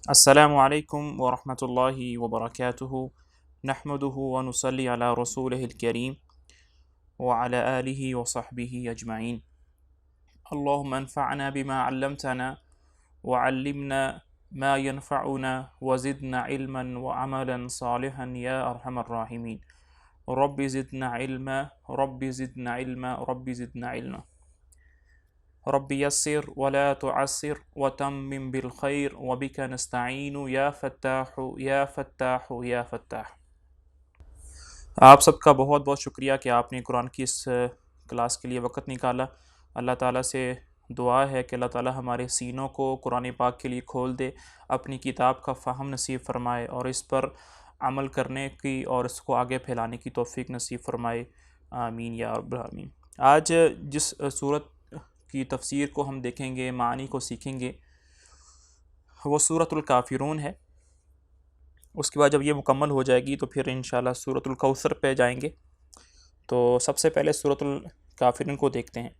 अस्सलामु अलैकुम वरहमतुल्लाहि वबरकातुहु नहमदुहु व नुसल्ली अला रसूलिहिल करीम व अला आलिहि व सहबिहि अजमाइन। अल्लाहुम्मा अन्फ़अना बिमा अल्लमतना व अल्लिमना मा यनफ़अुना व ज़िदना इल्मन व अमलन सालिहन या अरहमर राहिमीन। Rabbi ज़िदना इल्मा rabbi ज़िदना इल्मा rabbi ज़िदना इल्मा। रब्बि यस्सिर वला तुअस्सिर वतम्मिम बिल खैर वबिका नस्तईनु या फ़त्ताहु या फ़त्ताहु या फ़त्ताह। आप सबका बहुत बहुत शुक्रिया कि आपने कुरान की इस क्लास के लिए वक़्त निकाला। अल्लाह ताला से दुआ है कि अल्लाह ताला हमारे सीनों को कुरान पाक के लिए खोल दे, अपनी किताब का फ़हम नसीब फ़रमाए और इस पर अमल करने की और इसको आगे फैलाने की तौफ़ीक नसीब फ़रमाए। आमीन या रब्बल आमीन। आज जिस सूरत की तफसीर को हम देखेंगे, मानी को सीखेंगे, वो सूरतुल काफ़िरून है। उसके बाद जब ये मुकम्मल हो जाएगी तो फिर इंशाल्लाह सूरतुल कौसर पे जाएंगे। तो सबसे पहले सूरतुल काफ़िरून को देखते हैं।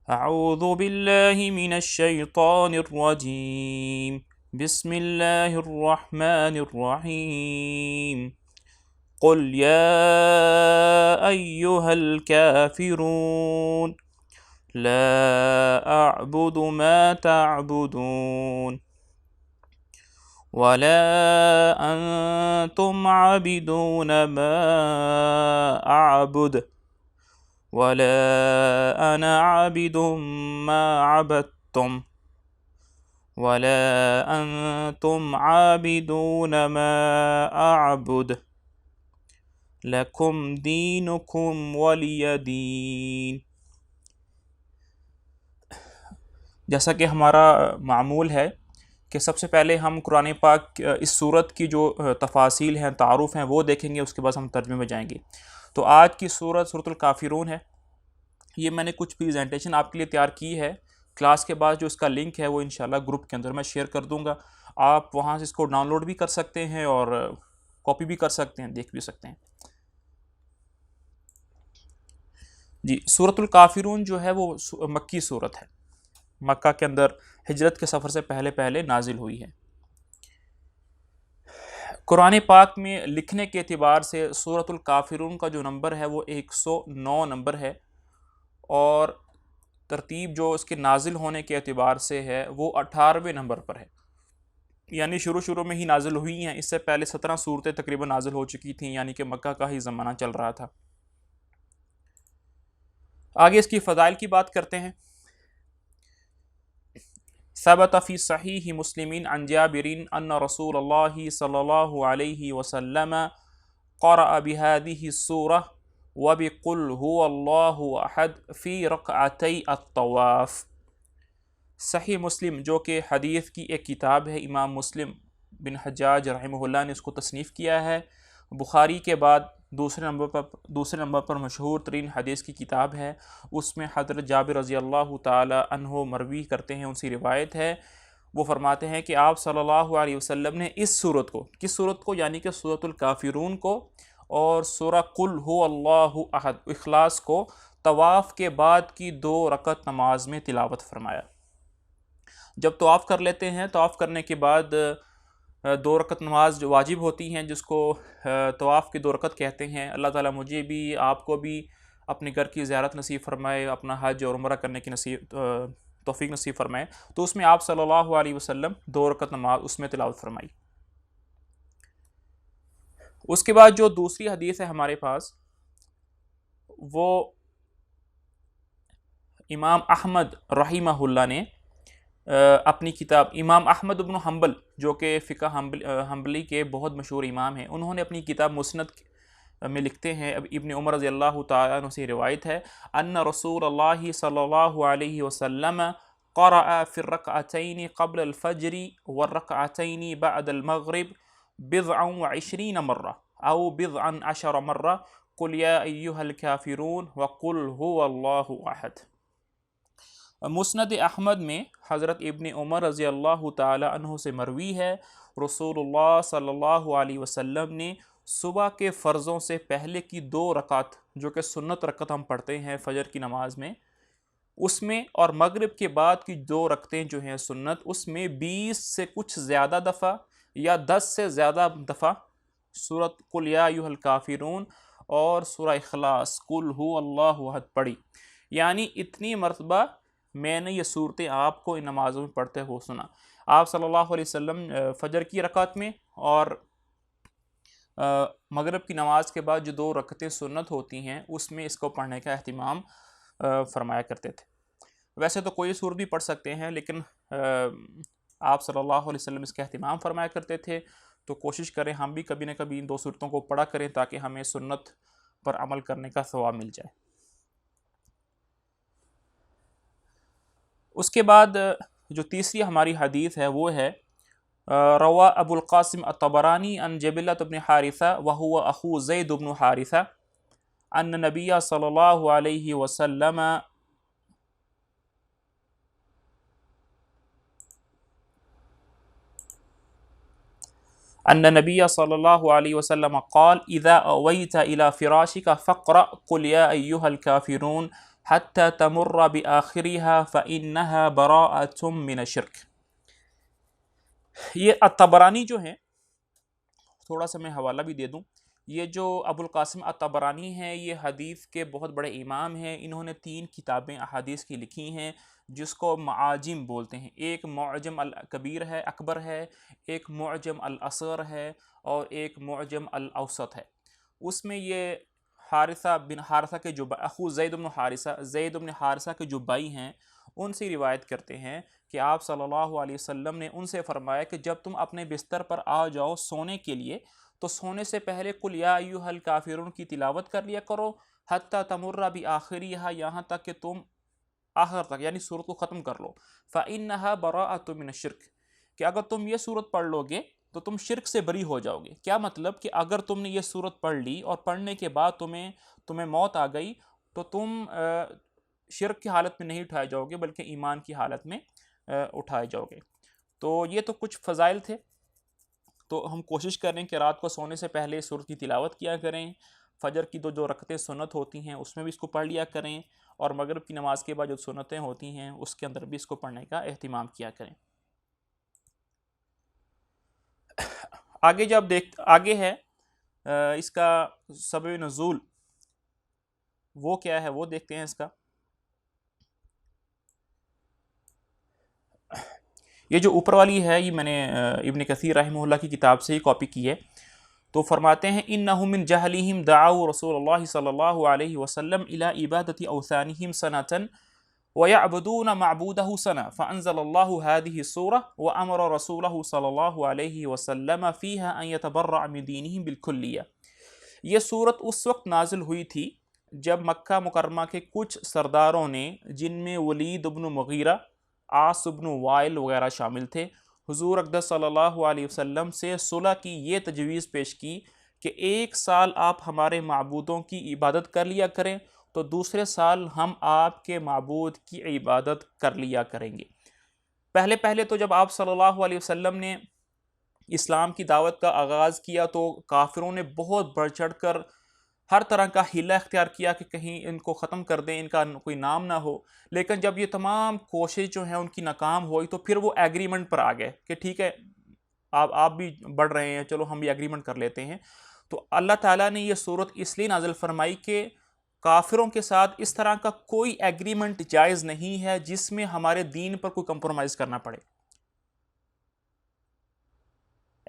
अऊज़ु बिल्लाहि मिनश शैतानिर रजीम बिस्मिल्लाहिर रहमानिर रहीम क़ुल या अय्युहल काफ़िरून ला अअबुदु मा तअबुदून वला अंतुम आबिदून मा अअबुद वला अना आबिदुम मा अबदतुम वला अंतुम आबिदून मा अअबुद लकुम दीनुकुम वलिय दीन। जैसा कि हमारा मामूल है कि सबसे पहले हम कुरान पाक इस सूरत की जो तफासील हैं, तारुफ़ हैं, वो देखेंगे। उसके बाद हम तर्जुमे में जाएंगे। तो आज की सूरतुल काफ़िरून है। ये मैंने कुछ प्रेजेंटेशन आपके लिए तैयार की है। क्लास के बाद जो इसका लिंक है वो इंशाल्लाह ग्रुप के अंदर मैं शेयर कर दूंगा। आप वहाँ से इसको डाउनलोड भी कर सकते हैं और कॉपी भी कर सकते हैं, देख भी सकते हैं। जी, सूरतुल काफ़िरून जो है वो मक्की सूरत है। मक्का के अंदर हिजरत के सफ़र से पहले पहले नाजिल हुई है। कुरान पाक में लिखने के एतबार से सूरतुल काफ़िरून का जो नंबर है वो 109 नंबर है और तरतीब जो उसके नाजिल होने के एतबार से है वो 18वें नंबर पर है। यानी शुरू में ही नाजिल हुई हैं। इससे पहले 17 सूरतें तकरीबन नाजिल हो चुकी थीं, यानी कि मक्का का ही ज़माना चल रहा था। आगे इसकी फ़ज़ाइल की बात करते हैं। सबत फ़ी सहीह मुस्लिमीन अन जाबिरिन अन्न रसूलल्लाहि सल्लल्लाहु अलैहि वसल्लम क़रअ बिहादिहि सूरह व बिक़ुल हुवल्लाहु अहद फ़ी रकअतै अत्तवाफ़। सही मुस्लिम जो कि हदीस की एक किताब है, इमाम मुस्लिम बिन हज्जाज रहमहुल्लाह ने उसको तसनीफ़ किया है। बुखारी के बाद दूसरे नंबर पर मशहूर तरीन हदीस की किताब है। उसमें हज़रत जाबिर रज़ी अल्लाह ताला अन्हो मरवी करते हैं, उनसी रिवायत है। वो फरमाते हैं कि आप सल्लल्लाहु अलैहि वसल्लम ने इस सूरत को, किस सूरत को, यानी कि सूरतुल काफ़िरून को और सूरा कुल हुवल्लाहु अहद इखलास को तवाफ़ के बाद की 2 रकत नमाज में तिलावत फरमाया। जब तवाफ़ कर लेते हैं, तवाफ़ करने के बाद 2 रकत नमाज जो वाजिब होती हैं, जिसको तवाफ़ की 2 रकत कहते हैं। अल्लाह ताला मुझे भी आपको भी अपने घर की ज़ियारत नसीब फ़रमाए, अपना हज और उम्रा करने की तौफ़ीक नसीब फ़रमाए। तो उसमें आप सल्लल्लाहु अलैहि वसल्लम 2 रकत नमाज उसमें तिलावत फरमाई। उसके बाद जो दूसरी हदीस है हमारे पास, वो इमाम अहमद रहीमहुल्लाह ने अपनी किताब, इमाम अहमद इब्न हम्बल जो कि फ़िक़्ह हम्बली के बहुत मशहूर इमाम हैं, उन्होंने अपनी किताब मुस्नद में लिखते हैं। अब इब्न उमर रज़ी अल्लाह तआला अन्हु से रिवायत है, अन्न रसूलल्लाहि सल्लल्लाहु अलैहि वसल्लम क़रअ फ़ि रकअतैनि क़ब्ल अल-फ़ज्रि व रकअतैनि बअद अल-मग़रिब बिज़अन व इश्रीन मर्रा औ बिज़अन अशर मर्रा क़ुल या अय्युहल काफ़िरून व क़ुल हुवल्लाहु अहद। मुस्नद अहमद में हज़रत इब्न उमर रज़ी अल्लाह ताला अन्हु से मरवी है, रसूलुल्लाह सल्लल्लाहु अलैहि वसल्लम ने सुबह के फ़र्ज़ों से पहले की 2 रकात, जो कि सुन्नत रकत हम पढ़ते हैं फ़जर की नमाज में, उसमें और मगरिब के बाद की 2 रकतें जो हैं सुन्नत, उसमें 20 से कुछ ज़्यादा दफ़ा या 10 से ज़्यादा दफ़ा सूरत कुल या अय्युहल काफिरून और सूरह इखलास कुल हु अल्लाहु अहद पढ़ी। यानी इतनी मरतबा मैंने ये सूरतें आपको इन नमाज़ों में पढ़ते हुए सुना। आप सल्लल्लाहु अलैहि वसल्लम फ़जर की रकात में और मगरिब की नमाज के बाद जो 2 रकतें सुन्नत होती हैं उसमें इसको पढ़ने का एहतिमाम फरमाया करते थे। वैसे तो कोई सूरत भी पढ़ सकते हैं, लेकिन आप सल्लल्लाहु अलैहि वसल्लम इसका एहतिमाम फरमाया करते थे। तो कोशिश करें हम भी कभी ना कभी इन 2 सूरतों को पढ़ा करें ताकि हमें सुन्नत पर अमल करने का सवाब मिल जाए। उसके बाद जो तीसरी हमारी हदीस है वो है रवा अबुल कासिम अत-तबरानी अन जबिलत इब्न हारिसा व हुवा अखू ज़ैद इब्न हारिसा अन्न नबिया सल्लल्लाहु अलैहि वसल्लम अन्न नबिया सल्लल्लाहु अलैहि वसल्लम क़ाल इज़ा अवैत इला फ़िराशिका फ़क़रा क़ुल या अय्युहल काफ़िरून हत्ता तमुर्र बिआखिरिहा फ़इन्नहा बराअतुम मिनश्शिर्क। ये अत-तबरानी जो है, थोड़ा सा मैं हवाला भी दे दूँ। ये जो अबुल कासिम अत-तबरानी हैं ये हदीस के बहुत बड़े इमाम हैं। इन्होंने 3 किताबें अहादीस की लिखी हैं जिसको मआजिम बोलते हैं। एक मुअजम अल कबीर है, अकबर है, एक मुअजम अल असग़र है और एक मुअजम अल औसत है। उसमें ये हारिसा बिन हारिसा के जो अखू ज़ैद बिन हारिसा, ज़ैद बिन हारिसा के जो भाई हैं उनसे रिवायत करते हैं कि आप सल्लल्लाहु अलैहि वसल्लम ने उनसे फरमाया कि जब तुम अपने बिस्तर पर आ जाओ सोने के लिए तो सोने से पहले कुल या अय्युहल काफिरून की तिलावत कर लिया करो हत्ता तमुर्रा भी आखिरिहा, यहाँ तक कि तुम आखिर तक यानी सूरत को ख़त्म कर लो। फ़इन्नहा बराअतुम मिनश्शिर्क, कि अगर तुम ये सूरत पढ़ लोगे तो तुम शिरक से बरी हो जाओगे। क्या मतलब कि अगर तुमने ये सूरत पढ़ ली और पढ़ने के बाद तुम्हें मौत आ गई तो तुम शिरक की हालत में नहीं उठाए जाओगे बल्कि ईमान की हालत में उठाए जाओगे। तो ये तो कुछ फ़ज़ाइल थे। तो हम कोशिश करें कि रात को सोने से पहले सूरत की तिलावत किया करें। फ़जर की जो रकतें सुन्नत होती हैं उसमें भी इसको पढ़ लिया करें और मगरिब की नमाज़ के बाद जो सुन्नतें होती हैं उसके अंदर भी इसको पढ़ने का एहतिमाम किया करें। आगे जब आगे है इसका सबब नुज़ूल वो क्या है वो देखते हैं इसका। ये जो ऊपर वाली है ये मैंने इब्न कसीर रहमहुल्लाह की किताब से ही कॉपी की है। तो फरमाते हैं इन्नहुम मिन जहलिहिम दअऊ रसूलुल्लाह सल्लल्लाहु अलैहि वसल्लम इला इबादति औसानिहिम सनतन व यअबुदून मअबूदहु सना फअंज़लल्लाहु हादिहि सूरा व अमर रसूलहु सल्लल्लाहु अलैहि वसल्लम फ़ीहा अन यतबर्रअ मिन दीनिहिम बिलकुल्लिया। ये सूरत उस वक्त नाजिल हुई थी जब मक्का मुकर्रमा के कुछ सरदारों ने, जिनमें वलीद इब्न मुगीरा, आस इब्न वाइल वगैरह शामिल थे, हुजूर अक़दस सल्लल्लाहु अलैहि वसल्लम से सुलह की ये तजवीज़ पेश की कि 1 साल आप हमारे माबूदों की इबादत कर लिया करें तो दूसरे साल हम आपके माबूद की इबादत कर लिया करेंगे। पहले पहले तो जब आप सल्लल्लाहु अलैहि वसल्लम ने इस्लाम की दावत का आगाज़ किया तो काफिरों ने बहुत बढ़ चढ़ कर हर तरह का हीला इख्तियार किया कि कहीं इनको ख़त्म कर दें, इनका कोई नाम ना हो। लेकिन जब ये तमाम कोशिश जो हैं उनकी नाकाम हुई तो फिर वो एग्रीमेंट पर आ गए कि ठीक है आप भी बढ़ रहे हैं, चलो हम भी एग्रीमेंट कर लेते हैं। तो अल्लाह ताला ने ये सूरत इसलिए नाज़िल फरमाई कि काफिरों के साथ इस तरह का कोई एग्रीमेंट जायज़ नहीं है जिसमें हमारे दीन पर कोई कंप्रोमाइज़ करना पड़े।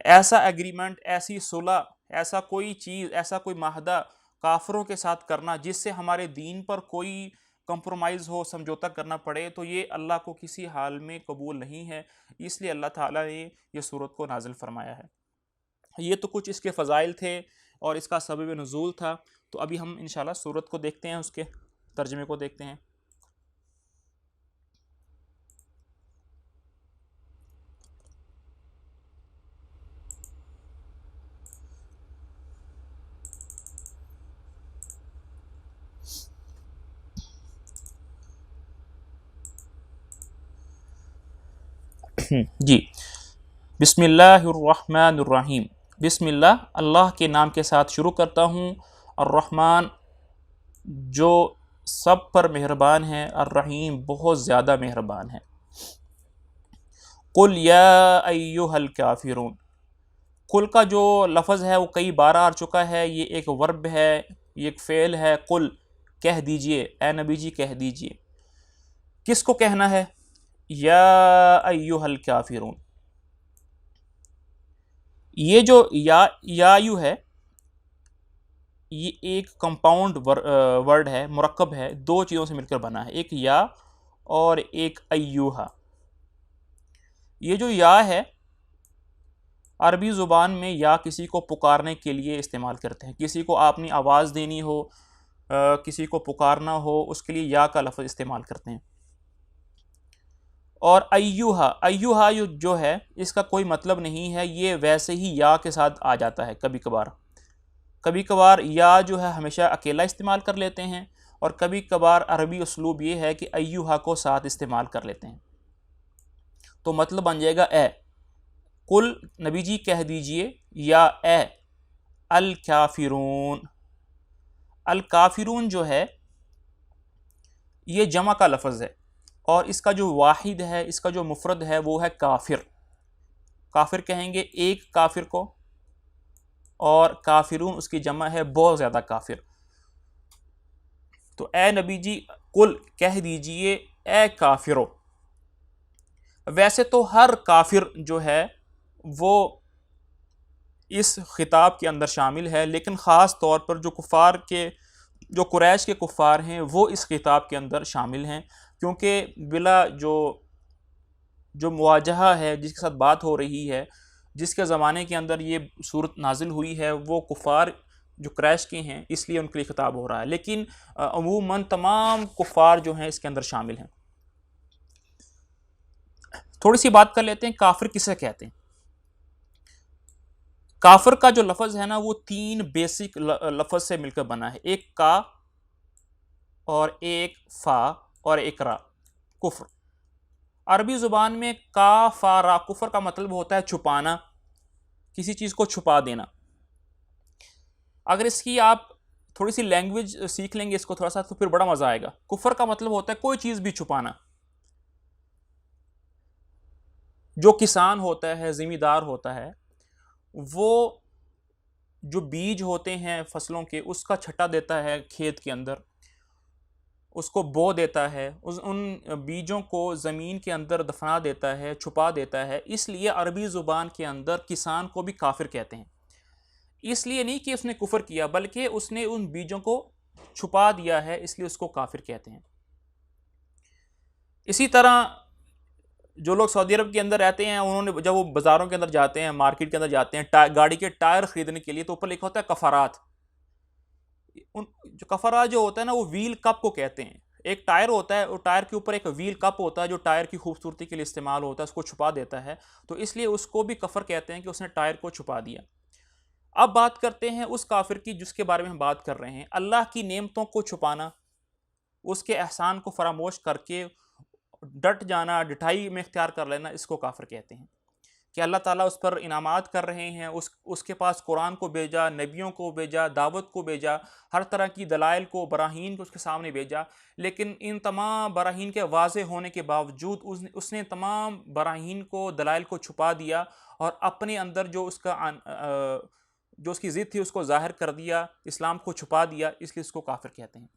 ऐसा एग्रीमेंट, ऐसी सुलह, ऐसा कोई चीज़, ऐसा कोई माहदा काफिरों के साथ करना जिससे हमारे दीन पर कोई कंप्रोमाइज़ हो, समझौता करना पड़े, तो ये अल्लाह को किसी हाल में कबूल नहीं है। इसलिए अल्लाह ताला ने ये सूरत को नाजिल फरमाया है। ये तो कुछ इसके फ़ज़ाइल थे और इसका सबब नुज़ूल था। तो अभी हम इंशाल्लाह सूरत को देखते हैं, उसके तर्जमे को देखते हैं। जी, बिस्मिल्लाहिर्रहमानिर्रहीम। बिस्मिल्लाह, अल्लाह के नाम के साथ शुरू करता हूँ। अर्रहमान, जो सब पर मेहरबान है, अर्रहीम बहुत ज़्यादा मेहरबान है। कुल या अय्युहल काफिरून, कुल का जो लफ्ज़ है वो कई बार आ चुका है, ये एक वर्ब है, ये एक फ़ेल है। कुल कह दीजिए, ए नबी जी कह दीजिए। किसको कहना है? या अय्युहल काफिरून। ये जो या यू है, ये एक कंपाउंड वर्ड है, मुरक्कब है, दो चीज़ों से मिलकर बना है, एक या और एक अय्यूहा। ये जो या है, अरबी ज़ुबान में या किसी को पुकारने के लिए इस्तेमाल करते हैं। किसी को आपने आवाज़ देनी हो, किसी को पुकारना हो, उसके लिए या का लफ्ज़ इस्तेमाल करते हैं। और अय्यूहा, अय्यूहा जो है इसका कोई मतलब नहीं है, ये वैसे ही या के साथ आ जाता है कभी कभार। कभी कभार या जो है हमेशा अकेला इस्तेमाल कर लेते हैं, और कभी कभार अरबी उसलूब ये है कि अय्यूहा को साथ इस्तेमाल कर लेते हैं। तो मतलब बन जाएगा ए। कुल नबी जी कह दीजिए, या ए अल काफिरून। अल काफिरून जो है ये जमा का लफ्ज़ है, और इसका जो वाहिद है, इसका जो मुफरद है वो है काफिर। काफिर कहेंगे एक काफिर को, और काफिरून उसकी जमा है बहुत ज़्यादा काफिर। तो ए नबी जी कुल कह दीजिए, ए काफिरो। वैसे तो हर काफिर जो है वो इस खिताब के अंदर शामिल है, लेकिन ख़ास तौर पर जो कुरैश के कुफ़ार हैं वो इस खिताब के अंदर शामिल हैं, क्योंकि बिला जो मुवाजहा है, जिसके साथ बात हो रही है, जिसके ज़माने के अंदर ये सूरत नाजिल हुई है, वो कुफ़ार जो क्रैश के हैं, इसलिए उनके लिए खिताब हो रहा है। लेकिन अमूमन तमाम कुफ़ार जो हैं इसके अंदर शामिल हैं। थोड़ी सी बात कर लेते हैं काफिर किसे कहते हैं। काफिर का जो लफ्ज़ है ना, वो तीन बेसिक लफ्ज़ से मिलकर बना है, एक का और एक फा और एक रा। कुफ्र अरबी ज़ुबान में का फा रा कुफ्र का मतलब होता है छुपाना, किसी चीज़ को छुपा देना। अगर इसकी आप थोड़ी सी लैंग्वेज सीख लेंगे इसको थोड़ा सा, तो फिर बड़ा मज़ा आएगा। कुफ्र का मतलब होता है कोई चीज़ भी छुपाना। जो किसान होता है, ज़िमींदार होता है, वो जो बीज होते हैं फसलों के, उसका छटा देता है खेत के अंदर, उसको बो देता है, उन बीजों को ज़मीन के अंदर दफना देता है, छुपा देता है। इसलिए अरबी ज़ुबान के अंदर किसान को भी काफिर कहते हैं। इसलिए नहीं कि उसने कुफर किया, बल्कि उसने उन बीजों को छुपा दिया है, इसलिए उसको काफिर कहते हैं। इसी तरह जो लोग सऊदी अरब के अंदर रहते हैं, उन्होंने जब वो बाज़ारों के अंदर जाते हैं, मार्केट के अंदर जाते हैं गाड़ी के टायर खरीदने के लिए, तो ऊपर लिखा होता है कफारात। उन जो कफारात जो होता है ना, वो व्हील कप को कहते हैं। एक टायर होता है, और टायर के ऊपर एक व्हील कप होता है जो टायर की खूबसूरती के लिए इस्तेमाल होता है, उसको छुपा देता है। तो इसलिए उसको भी कफर कहते हैं कि उसने टायर को छुपा दिया। अब बात करते हैं उस काफिर की जिसके बारे में हम बात कर रहे हैं। अल्लाह की नेमतों को छुपाना, उसके एहसान को फरामोश करके डट जाना, डिठाई में इख्तियार कर लेना, इसको काफिर कहते हैं। कि अल्लाह ताला उस पर इनामात कर रहे हैं, उसके पास कुरान को भेजा, नबियों को भेजा, दावत को भेजा, हर तरह की दलाइल को, बराहीन को उसके सामने भेजा, लेकिन इन तमाम बराहीन के वाज़े होने के बावजूद उसने तमाम बराहीन को, दलाइल को छुपा दिया, और अपने अंदर जो उसकी ज़िद थी उसको ज़ाहिर कर दिया, इस्लाम को छुपा दिया, इसलिए इसको काफिर कहते हैं।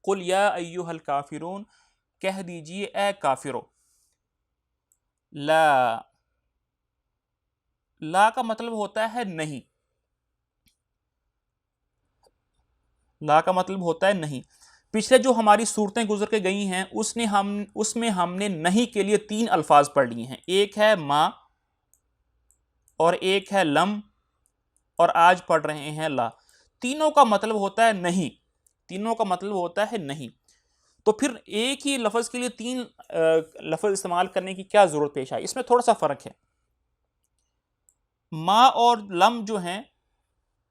कुल या अय्युहल काफिरून, कह दीजिए ए काफिरो। ला, ला का मतलब होता है नहीं। ला का मतलब होता है नहीं। पिछले जो हमारी सूरतें गुजर के गई हैं, उसमें हमने नहीं के लिए तीन अल्फाज पढ़ लिए हैं। एक है माँ, और एक है लम, और आज पढ़ रहे हैं ला। तीनों का मतलब होता है नहीं। तीनों का मतलब होता है नहीं। तो फिर एक ही लफ्ज के लिए तीन लफ्ज इस्तेमाल करने की क्या जरूरत पेश आई? इसमें थोड़ा सा फर्क है। माँ और लम जो हैं,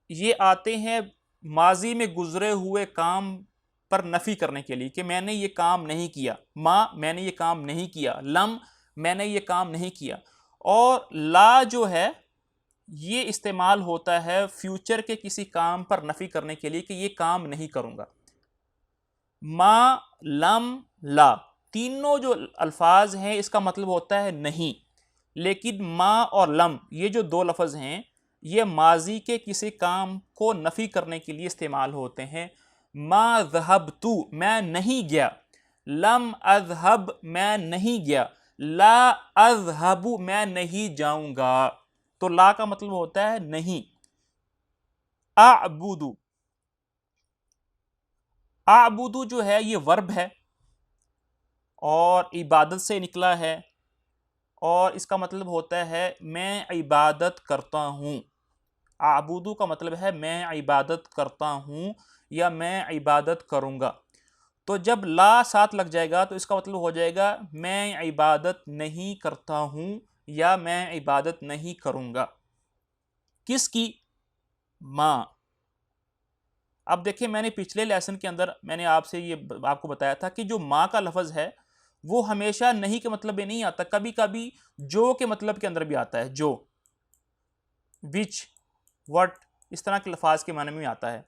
ये आते हैं माजी में गुजरे हुए काम पर नफी करने के लिए, कि मैंने ये काम नहीं किया। माँ मैंने ये काम नहीं किया, लम मैंने ये काम नहीं किया। और ला जो है, ये इस्तेमाल होता है फ्यूचर के किसी काम पर नफी करने के लिए, कि ये काम नहीं करूंगा। मा, लम, ला, तीनों जो अल्फाज हैं इसका मतलब होता है नहीं। लेकिन मा और लम ये जो दो लफ्ज़ हैं ये माजी के किसी काम को नफ़ी करने के लिए इस्तेमाल होते हैं। मा ज़हबतु मैं नहीं गया, लम अज़हब मैं नहीं गया, ला अज़हबु मैं नहीं जाऊंगा। तो ला का मतलब होता है नहीं। आबुदु, आबुदु जो है ये वर्ब है और इबादत से निकला है और इसका मतलब होता है मैं इबादत करता हूँ। आबुदु का मतलब है मैं इबादत करता हूँ या मैं इबादत करूँगा। तो जब ला साथ लग जाएगा तो इसका मतलब हो जाएगा मैं इबादत नहीं करता हूँ या मैं इबादत नहीं करूँगा। किसकी? माँ। अब देखिए मैंने पिछले लेसन के अंदर मैंने आपसे ये आपको बताया था कि जो माँ का लफ्ज़ है वो हमेशा नहीं के मतलब में नहीं आता, कभी कभी जो के मतलब के अंदर भी आता है। जो, विच, वट, इस तरह के लफाज के माने में आता है।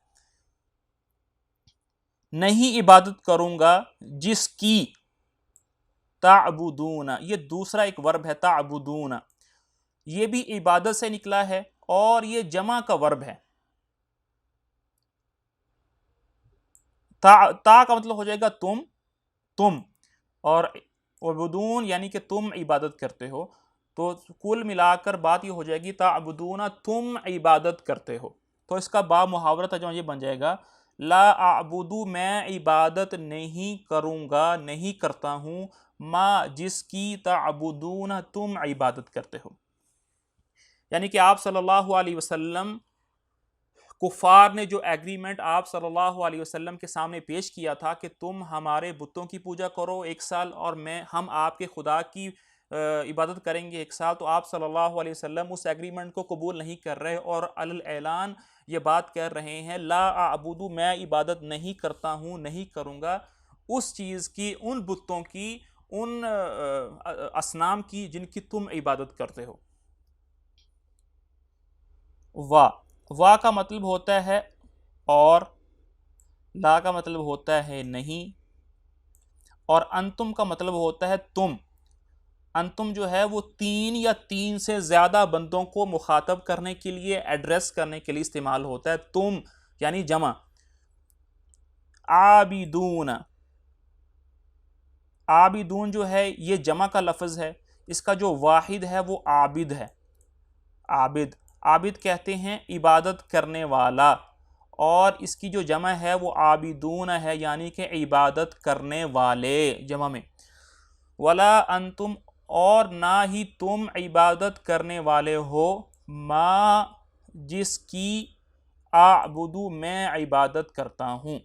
नहीं इबादत करूंगा जिसकी, ताबुदूना ये दूसरा एक वर्ब है ताबुदूना, ये भी इबादत से निकला है और ये जमा का वर्ब है। ता का मतलब हो जाएगा तुम और अबुदून यानी कि तुम इबादत करते हो। तो कुल मिलाकर बात ये हो जाएगी ताबुदूना तुम इबादत करते हो। तो इसका बा मुहावरा तर्जुमा ये बन जाएगा ला आबुदू मैं इबादत नहीं करूँगा, नहीं करता हूँ, माँ जिसकी ताबुदूना तुम इबादत करते हो। यानी कि आप सल्लल्लाहु अलैहि वसल्लम कुफार ने जो एग्रीमेंट आप सल्लल्लाहु अलैहि वसल्लम के सामने पेश किया था कि तुम हमारे बुतों की पूजा करो 1 साल और हम आपके खुदा की इबादत करेंगे 1 साल, तो आप सल्लल्लाहु अलैहि वसल्लम उस एग्रीमेंट को कबूल नहीं कर रहे और अल ऐलान ये बात कह रहे हैं ला आबुदु मैं इबादत नहीं करता हूँ, नहीं करूँगा उस चीज़ की, उन बुतों की, उन असनाम की जिनकी तुम इबादत करते हो। वाह का मतलब होता है और, ला का मतलब होता है नहीं और अंतुम का मतलब होता है तुम। अंतुम जो है वो 3 या 3 से ज्यादा बंदों को मुखातब करने के लिए, एड्रेस करने के लिए इस्तेमाल होता है। तुम यानी जमा। आबिदून, आबिदून जो है ये जमा का लफ्ज है, इसका जो वाहिद है वो आबिद है। आबिद, आबिद कहते हैं इबादत करने वाला और इसकी जो जमा है वो आबिदून है यानी कि इबादत करने वाले जमा में। वला अंतुम और ना ही तुम इबादत करने वाले हो, माँ जिसकी आबुदू मैं इबादत करता हूँ।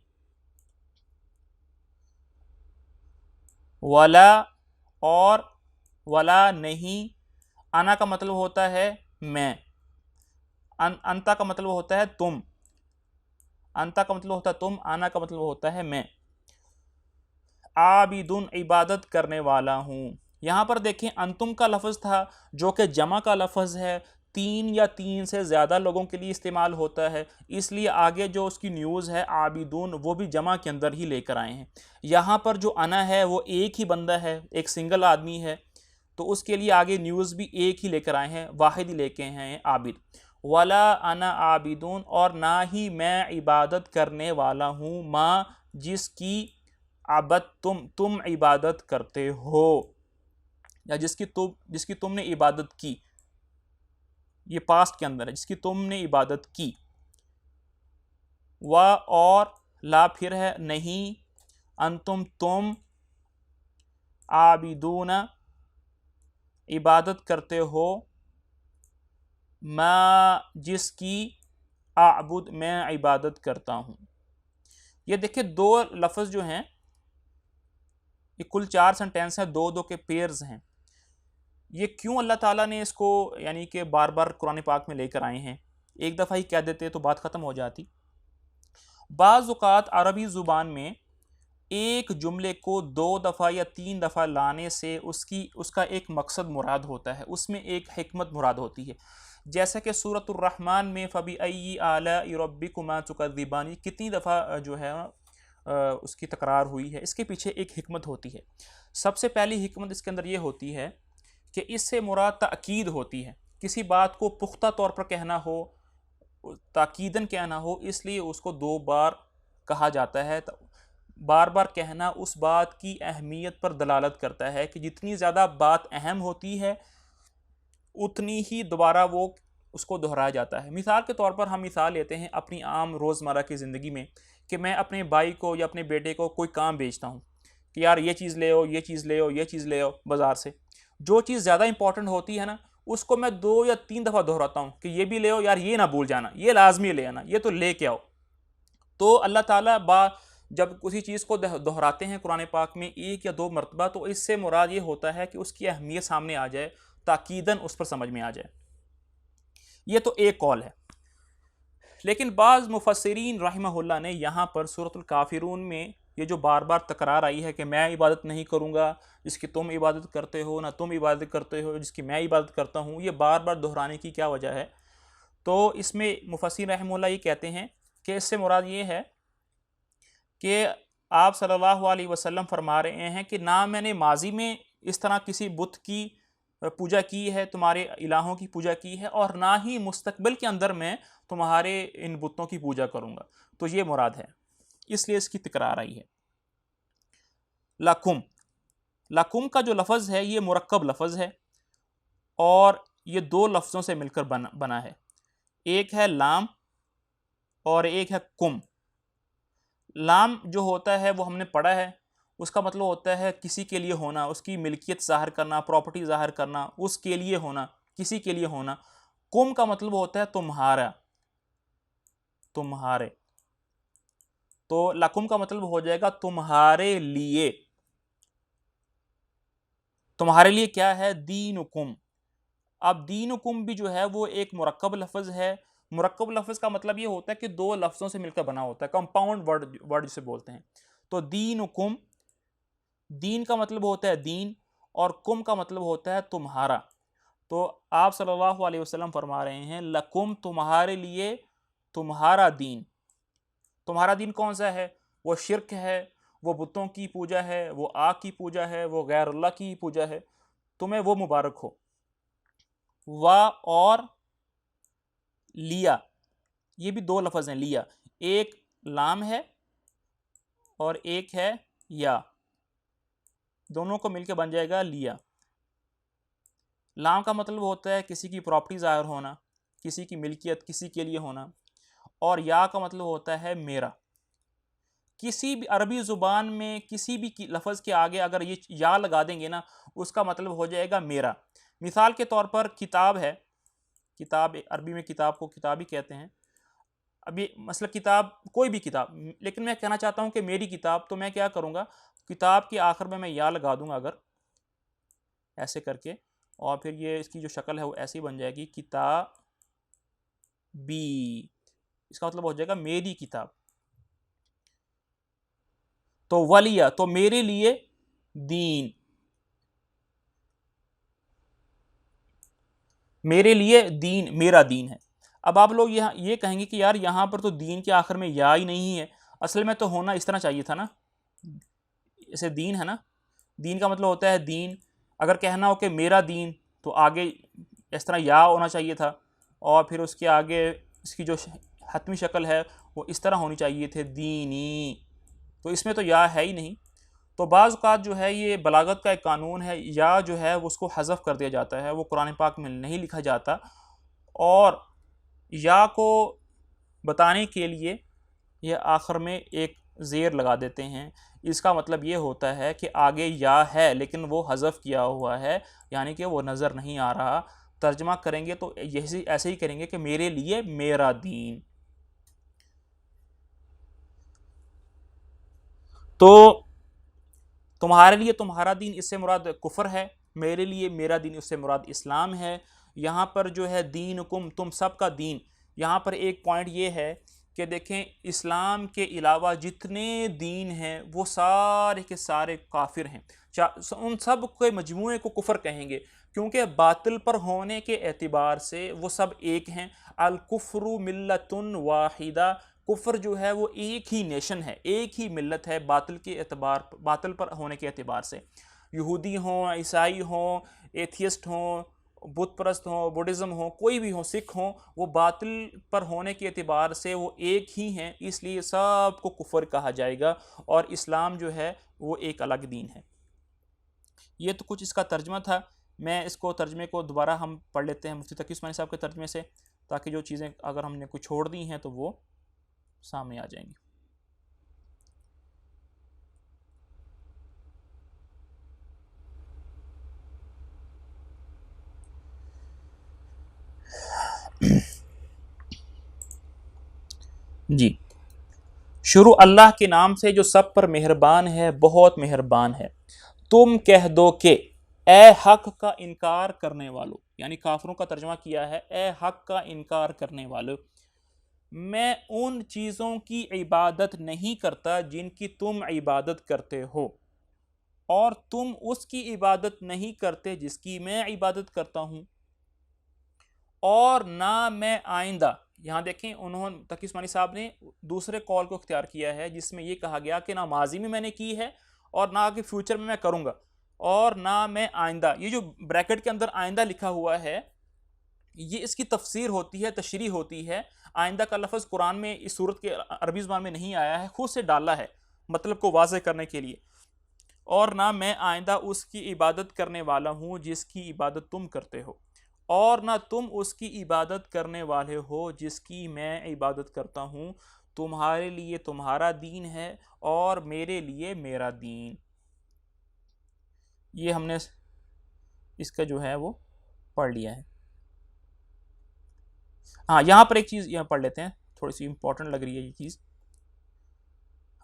वला और वला नहीं, आना का मतलब होता है मैं, अंता का मतलब होता है तुम, अंता का मतलब होता है तुम, आना का मतलब होता है मैं। आबिदुन इबादत करने वाला हूँ। यहाँ पर देखें अंतुम का लफ्ज़ था जो कि जमा का लफ्ज़ है, 3 या 3 से ज़्यादा लोगों के लिए इस्तेमाल होता है, इसलिए आगे जो उसकी न्यूज़ है आबिदुन वो भी जमा के अंदर ही लेकर आए हैं। यहाँ पर जो अना है वो एक ही बंदा है, एक सिंगल आदमी है, तो उसके लिए आगे न्यूज़ भी एक ही लेकर आए हैं, वाहिद ही लेके हैं आबिद। वला अना आबिदुन और ना ही मैं इबादत करने वाला हूँ, माँ जिसकी आबद तुम इबादत करते हो या जिसकी तुमने इबादत की, ये पास्ट के अंदर है, जिसकी तुमने इबादत की। व और ला फिर है नहीं, अंतुम तुम, आबिदूना इबादत करते हो, मैं जिसकी आबुद मैं इबादत करता हूँ। ये देखिए दो लफ्ज़ जो हैं ये कुल 4 सेंटेंस हैं, दो दो के पेयर्स हैं। ये क्यों अल्लाह ताला ने इसको यानी कि बार बार कुरान पाक में लेकर आए हैं? एक दफ़ा ही कह देते तो बात ख़त्म हो जाती। बाज़ औक़ात अरबी ज़ुबान में एक जुमले को 2 दफ़ा या 3 दफ़ा लाने से उसका एक मकसद मुराद होता है, उसमें एक हिकमत मुराद होती है। जैसा कि सूरतुर रहमान में फ़बी अय्यि आलाइ रब्बिकुमा तुकज़्ज़िबान कितनी दफ़ा जो है उसकी तकरार हुई है, इसके पीछे एक हिकमत होती है। सबसे पहली हिकमत इसके अंदर ये होती है कि इससे मुराद ताकीद होती है, किसी बात को पुख्ता तौर पर कहना हो, ताकीदन कहना हो, इसलिए उसको 2 बार कहा जाता है। बार बार कहना उस बात की अहमियत पर दलालत करता है कि जितनी ज़्यादा बात अहम होती है उतनी ही दोबारा वो उसको दोहराया जाता है। मिसाल के तौर पर हम मिसाल लेते हैं अपनी आम रोज़मर्रा की ज़िंदगी में कि मैं अपने भाई को या अपने बेटे को कोई काम बेचता हूँ कि यार ये चीज़ ले आओ, ये चीज़ ले आओ, ये चीज़ ले आओ बाज़ार से। जो चीज़ ज़्यादा इंपॉर्टेंट होती है ना, उसको मैं 2 या 3 दफ़ा दोहराता हूँ कि ये भी ले आओ यार, ये ना भूल जाना, ये लाजमी ले आना, ये तो ले के आओ। तो अल्लाह ताला जब किसी चीज़ को दोहराते हैं कुरान पाक में 1 या 2 मरतबा, तो इससे मुराद ये होता है कि उसकी अहमियत सामने आ जाए, ताकीदन उस पर समझ में आ जाए। ये तो एक कौल है। लेकिन बाज़ मुफस्सिरीन रहमहुल्लाह ने यहाँ पर सूरतुल काफिरून में ये जो बार बार तकरार आई है कि मैं इबादत नहीं करूँगा जिसकी तुम इबादत करते हो, ना तुम इबादत करते हो जिसकी मैं इबादत करता हूँ, ये बार बार दोहराने की क्या वजह है? तो इसमें मुफस्सिर रहमहुल्लाह ये कहते हैं कि इससे मुराद ये है कि आप सल्लल्लाहु अलैहि वसल्लम फरमा रहे हैं कि ना मैंने माजी में इस तरह किसी बुत की पूजा की है, तुम्हारे इलाहों की पूजा की है, और ना ही मुस्तकबिल के अंदर मैं तुम्हारे इन बुतों की पूजा करूँगा। तो ये मुराद है, इसलिए इसकी तकरार आई है। लकुम, लकुम का जो लफ्ज़ है ये मुरक्कब लफ्ज़ है और ये 2 लफ्ज़ों से मिलकर बना है। एक है लाम और एक है कुम। लाम जो होता है वो हमने पढ़ा है, उसका मतलब होता है किसी के लिए होना, उसकी मिल्कियत ज़ाहिर करना, प्रॉपर्टी ज़ाहिर करना, उसके लिए होना, किसी के लिए होना। कुम का मतलब होता है तुम्हारा, तुम्हारे। तो लकुम का मतलब हो जाएगा तुम्हारे लिए। तुम्हारे लिए क्या है? दीनुकुम। अब दीनुकुम भी जो है वो एक मुरक्कब लफ्ज़ है। मुरक्कब लफ्ज़ का मतलब ये होता है कि 2 लफ्ज़ों से मिलकर बना होता है, कंपाउंड वर्ड जिसे बोलते हैं। तो दीनुकुम, दीन का मतलब होता है दीन और कुम का मतलब होता है तुम्हारा। तो आप सल्लल्लाहु अलैहि वसल्लम फरमा रहे हैं लकुम, तुम्हारे लिए तुम्हारा दीन। तुम्हारा दीन कौन सा है? वो शिर्क है, वो बुतों की पूजा है, वो आग की पूजा है, वो गैरुल्लाह की पूजा है। तुम्हें वो मुबारक हो। वा और लिया, ये भी 2 लफ्ज़ हैं। लिया, एक लाम है और एक है या, दोनों को मिलकर बन जाएगा लिया। लाम का मतलब होता है किसी की प्रॉपर्टी ज़ाहिर होना, किसी की मिल्कियत, किसी के लिए होना। और या का मतलब होता है मेरा। किसी भी अरबी ज़ुबान में किसी भी लफ्ज़ के आगे अगर ये या लगा देंगे ना, उसका मतलब हो जाएगा मेरा। मिसाल के तौर पर किताब है, किताब अरबी में किताब को किताब ही कहते हैं। अभी मतलब किताब, कोई भी किताब, लेकिन मैं कहना चाहता हूँ कि मेरी किताब, तो मैं क्या करूँगा, किताब के आखिर में मैं या लगा दूँगा अगर ऐसे करके, और फिर ये इसकी जो शक्ल है वो ऐसी बन जाएगी किताबी। इसका मतलब हो जाएगा मेरी किताब। तो वलिया, तो मेरे लिए दीन, मेरे लिए दीन, मेरा दीन है। अब आप लोग यहाँ ये कहेंगे कि यार यहाँ पर तो दीन के आखिर में या ही नहीं है, असल में तो होना इस तरह चाहिए था ना, इसे दीन है ना, दीन का मतलब होता है दीन। अगर कहना हो कि मेरा दीन, तो आगे इस तरह या होना चाहिए था, और फिर उसके आगे इसकी जो हतमी शक्ल है वो इस तरह होनी चाहिए थे, दीनी। तो इसमें तो या है ही नहीं। तो बाज़ औक़ात जो है ये बलागत का एक कानून है, या जो है वो उसको हज़फ कर दिया जाता है, वो कुरान पाक में नहीं लिखा जाता, और या को बताने के लिए ये आखिर में एक ज़ेर लगा देते हैं। इसका मतलब ये होता है कि आगे या है लेकिन वो हज़फ किया हुआ है, यानी कि वो नज़र नहीं आ रहा। तर्जमा करेंगे तो ऐसे ही करेंगे कि मेरे लिए मेरा दीन। तो तुम्हारे लिए तुम्हारा दीन, इससे मुराद कुफ्र है। मेरे लिए मेरा दीन, उससे मुराद इस्लाम है। यहाँ पर जो है दीन कुम, तुम सब का दीन, यहाँ पर एक पॉइंट ये है कि देखें इस्लाम के अलावा जितने दीन हैं वो सारे के सारे काफिर हैं। उन सब के मजमूए को कुफ्र कहेंगे, क्योंकि बातिल पर होने के एतबार से वो सब एक हैं। अल कुफ्रु मिल्लतुन वाहिदा, कुफर जो है वो एक ही नेशन है, एक ही मिल्लत है बातिल के एतबार, बातिल पर होने के एतबार से। यहूदी हों, ईसाई हों, एथियस्ट हों, बुत परस्त हों, बुद्धिज़्म हो, कोई भी हो, सिख हों, वो बातिल पर होने के एतबार से वो एक ही हैं, इसलिए सबको कुफर कहा जाएगा। और इस्लाम जो है वो एक अलग दीन है। ये तो कुछ इसका तर्जमा था। मैं इसको तर्जमे को दोबारा हम पढ़ लेते हैं मुफ्ती तकी उस्मानी साहब के तर्जमे से, ताकि जो चीज़ें अगर हमने कुछ छोड़ दी हैं तो वो सामने आ जाएंगी। जी, शुरू अल्लाह के नाम से जो सब पर मेहरबान है, बहुत मेहरबान है। तुम कह दो कि ए हक का इनकार करने वालों, यानी काफिरों का तर्जमा किया है ए हक का इनकार करने वालों, मैं उन चीज़ों की इबादत नहीं करता जिनकी तुम इबादत करते हो, और तुम उसकी इबादत नहीं करते जिसकी मैं इबादत करता हूं, और ना मैं आइंदा। यहां देखें, उन्होंने तकी उस्मानी साहब ने दूसरे कॉल को इख्तियार किया है जिसमें यह कहा गया कि ना माजी में मैंने की है और ना कि फ्यूचर में मैं करूंगा, और ना मैं आइंदा। ये जो ब्रैकेट के अंदर आइंदा लिखा हुआ है, ये इसकी तफसीर होती है, तशरीह होती है। आइंदा का लफ्ज़ कुरान में इस सूरत के अरबी ज़बान में नहीं आया है, खुद से डाला है मतलब को वाज़े करने के लिए। और ना मैं आइंदा उसकी इबादत करने वाला हूँ जिसकी इबादत तुम करते हो, और ना तुम उसकी इबादत करने वाले हो जिसकी मैं इबादत करता हूँ। तुम्हारे लिए तुम्हारा दीन है और मेरे लिए मेरा दीन। ये हमने इसका जो है वो पढ़ लिया है। हाँ, यहाँ पर एक चीज़ यहाँ पढ़ लेते हैं, थोड़ी सी इंपॉर्टेंट लग रही है ये चीज़।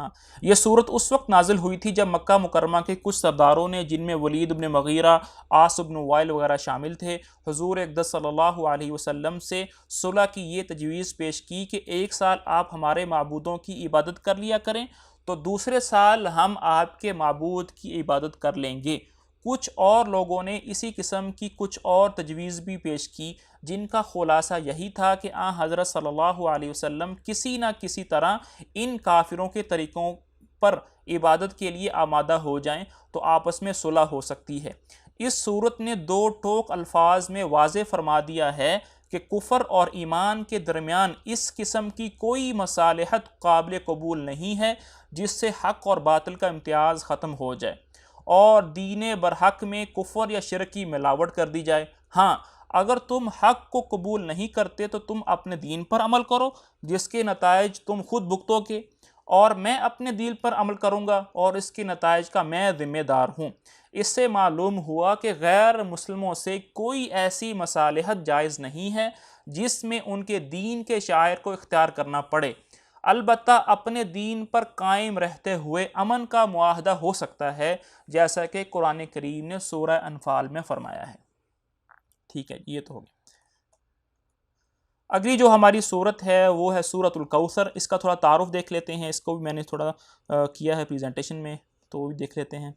हाँ, यह सूरत उस वक्त नाजिल हुई थी जब मक्का मुकरमा के कुछ सरदारों ने, जिनमें वलीद इब्न मगीरा, आस इब्न वाइल वगैरह शामिल थे, हुजूर अक़दस सल्लल्लाहु अलैहि वसल्लम से सुलह की ये तजवीज़ पेश की कि एक साल आप हमारे माबूदों की इबादत कर लिया करें, तो दूसरे साल हम आपके माबूद की इबादत कर लेंगे। कुछ और लोगों ने इसी किस्म की कुछ और तजवीज़ भी पेश की, जिनका खुलासा यही था कि हज़रत सल्लल्लाहु अलैहि वसल्लम किसी न किसी तरह इन काफिरों के तरीक़ों पर इबादत के लिए आमादा हो जाएं, तो आपस में सुलह हो सकती है। इस सूरत ने दो टोक अल्फाज में वाज़े फरमा दिया है कि कुफ़र और ईमान के दरमियान इस किस्म की कोई मसालहत काबिल कबूल नहीं है जिससे हक़ और बातिल का इम्तियाज़ ख़त्म हो जाए और दीन बरहक में कुफ़र या शिरक की मिलावट कर दी जाए। हाँ, अगर तुम हक़ को कबूल नहीं करते तो तुम अपने दीन पर अमल करो जिसके नताइज तुम खुद भुगतोगे, और मैं अपने दीन पर अमल करूँगा और इसके नताइज का मैं ज़िम्मेदार हूँ। इससे मालूम हुआ कि गैर मुस्लिमों से कोई ऐसी मसालहत जायज़ नहीं है जिसमें उनके दीन के शायर को इख्तियार करना पड़े। अलबत्ता अपने दीन पर कायम रहते हुए अमन का मुआहदा हो सकता है, जैसा कि कुरान करीम ने सूरह अनफाल में फरमाया है। ठीक है, ये तो हो गया। अगली जो हमारी सूरत है वो है सूरतुल कौसर। इसका थोड़ा तारुफ देख लेते हैं, इसको भी मैंने थोड़ा किया है प्रेजेंटेशन में, तो वो भी देख लेते हैं।